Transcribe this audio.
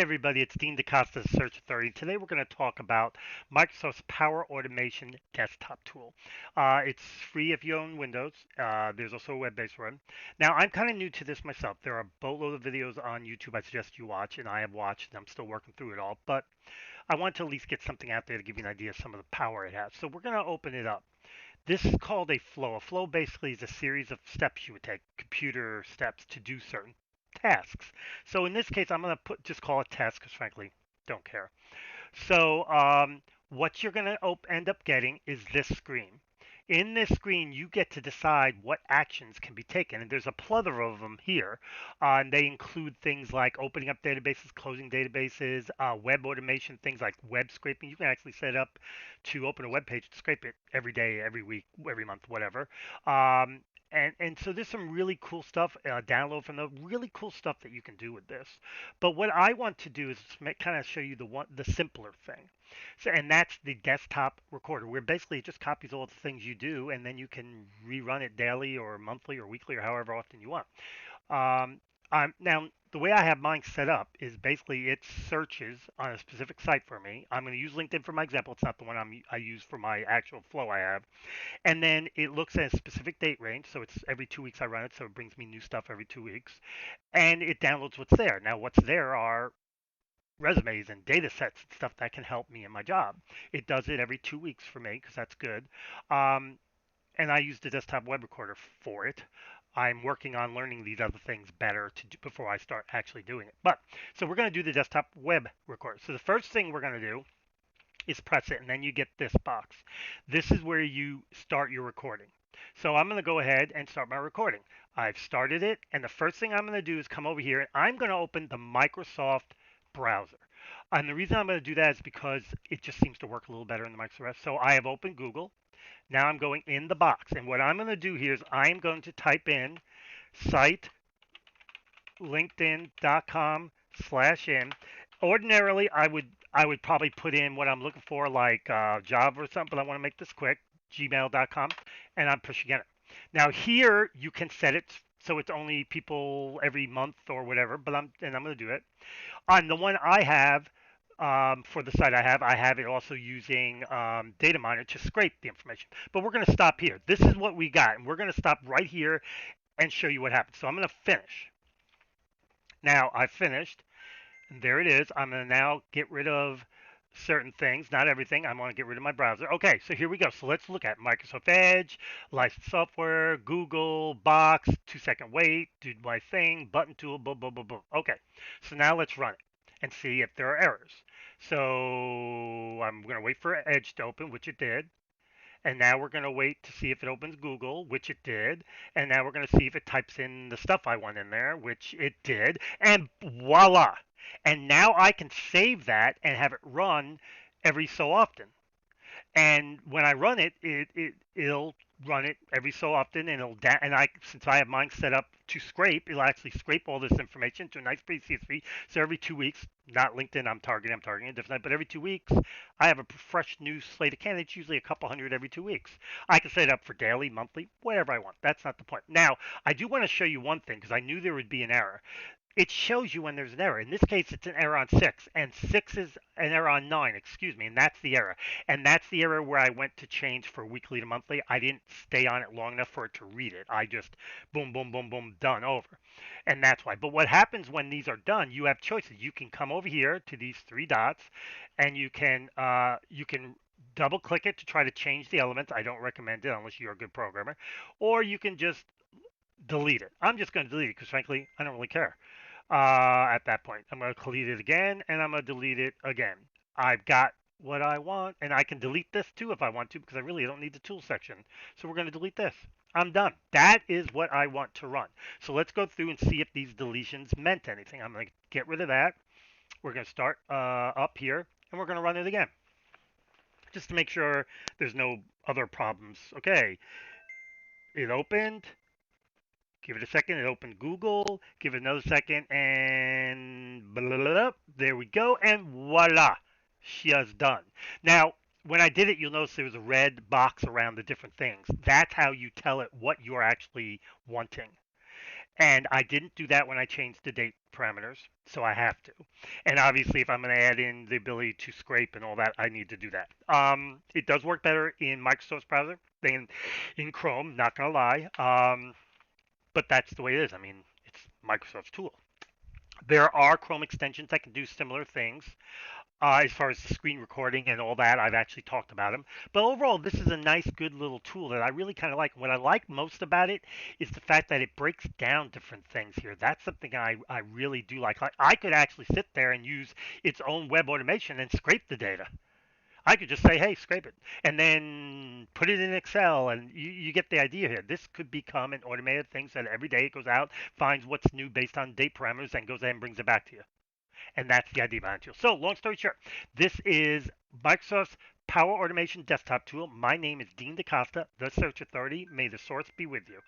everybody, it's Dean Da Costa, Search Authority. Today we're going to talk about Microsoft's Power Automation desktop tool. It's free if you own Windows. There's also a web-based one. Now, I'm kind of new to this myself. There are a boatload of videos on YouTube I suggest you watch, and I have watched, and I'm still working through it all. But I want to at least get something out there to give you an idea of some of the power it has. So we're going to open it up. This is called a flow. A flow basically is a series of steps you would take, computer steps to do certain tasks. So in this case, I'm going to just call it test because frankly, don't care. So what you're going to end up getting is this screen. In this screen, you get to decide what actions can be taken, and there's a plethora of them here. And they include things like opening up databases, closing databases, web automation, things like web scraping. You can actually set up to open a web page to scrape it every day, every week, every month, whatever. And so there's some really cool stuff. Download from the really cool stuff that you can do with this. But what I want to do is kind of show you the simpler thing. So, and that's the desktop recorder, where basically it just copies all the things you do, and then you can rerun it daily or monthly or weekly or however often you want. Um, now, the way I have mine set up is basically it searches on a specific site for me. I'm going to use LinkedIn for my example. It's not the one I use for my actual flow I have. And then it looks at a specific date range. So it's every 2 weeks I run it. So it brings me new stuff every 2 weeks. And it downloads what's there. Now, what's there are resumes and data sets and stuff that can help me in my job. It does it every 2 weeks for me because that's good. Um, and I use the desktop web recorder for it. I'm working on learning these other things better to do before I start actually doing it. But so we're going to do the desktop web recorder. So the first thing we're going to do is press it, and then you get this box. This is where you start your recording. So I'm going to go ahead and start my recording. I've started it, and the first thing I'm going to do is come over here, and I'm going to open the Microsoft browser. And the reason I'm going to do that is because it just seems to work a little better in the Microsoft. So I have opened Google. Now I'm going in the box. And what I'm going to do here is I'm going to type in site linkedin.com/in. Ordinarily, I would probably put in what I'm looking for, like Java or something, but I want to make this quick. Gmail.com, and I'm pushing enter. Now here you can set it so it's only people every month or whatever, but I'm going to do it. On the one I have, for the site I have it also using data miner to scrape the information. But we're going to stop here. This is what we got, and we're going to stop right here and show you what happens. So I'm going to finish. Now I finished, and there it is. I'm going to now get rid of certain things, not everything. I want to get rid of my browser. Okay, so here we go. So let's look at Microsoft Edge, licensed software, Google, Box, 2-second wait, do my thing, button tool, blah, blah, blah, blah. Okay, so now let's run it and see if there are errors. So I'm going to wait for Edge to open, which it did. And now we're going to wait to see if it opens Google, which it did. And now we're going to see if it types in the stuff I want in there, which it did. And voila. And now I can save that and have it run every so often. And when I run it, it'll run it every so often, and since I have mine set up to scrape, it'll actually scrape all this information to a nice pretty CSV. So every 2 weeks, not LinkedIn, I'm targeting a different, but every 2 weeks, I have a fresh new slate of candidates, usually a couple hundred every 2 weeks. I can set it up for daily, monthly, whatever I want. That's not the point. Now, I do want to show you one thing because I knew there would be an error. It shows you when there's an error. In this case, it's an error on 6, and 6 is an error on 9, excuse me, and that's the error. And that's the error where I went to change for weekly to monthly. I didn't stay on it long enough for it to read it. I just boom, boom, boom, boom, done, over. And that's why. But what happens when these are done, you have choices. You can come over here to these 3 dots, and you can double click it to try to change the elements. I don't recommend it unless you're a good programmer. Or you can just delete it. I'm just going to delete it because frankly, I don't really care at that point. I'm going to delete it again, and I'm going to delete it again. I've got what I want, and I can delete this too if I want to because I really don't need the tool section. So we're going to delete this. I'm done. That is what I want to run. So let's go through and see if these deletions meant anything. I'm going to get rid of that. We're going to start up here, and we're going to run it again just to make sure there's no other problems. Okay, it opened. Give it a second. It opened Google. Give it another second, and blah, blah, blah, there we go. And voila, she is done. Now, when I did it, you'll notice there was a red box around the different things. That's how you tell it what you're actually wanting. And I didn't do that when I changed the date parameters, so I have to. And obviously, if I'm going to add in the ability to scrape and all that, I need to do that. It does work better in Microsoft's browser than in Chrome, not going to lie. But that's the way it is. I mean, it's Microsoft's tool. There are Chrome extensions that can do similar things. As far as the screen recording and all that, I've actually talked about them. But overall, this is a nice, good little tool that I really kind of like. What I like most about it is the fact that it breaks down different things here. That's something I really do like. I could actually sit there and use its own web automation and scrape the data. I could just say, hey, scrape it, and then put it in Excel, and you get the idea here. This could become an automated thing so that every day it goes out, finds what's new based on date parameters, and goes ahead and brings it back to you. And that's the idea behind it. So, long story short, this is Microsoft's Power Automation Desktop Tool. My name is Dean Da Costa, the Search Authority. May the source be with you.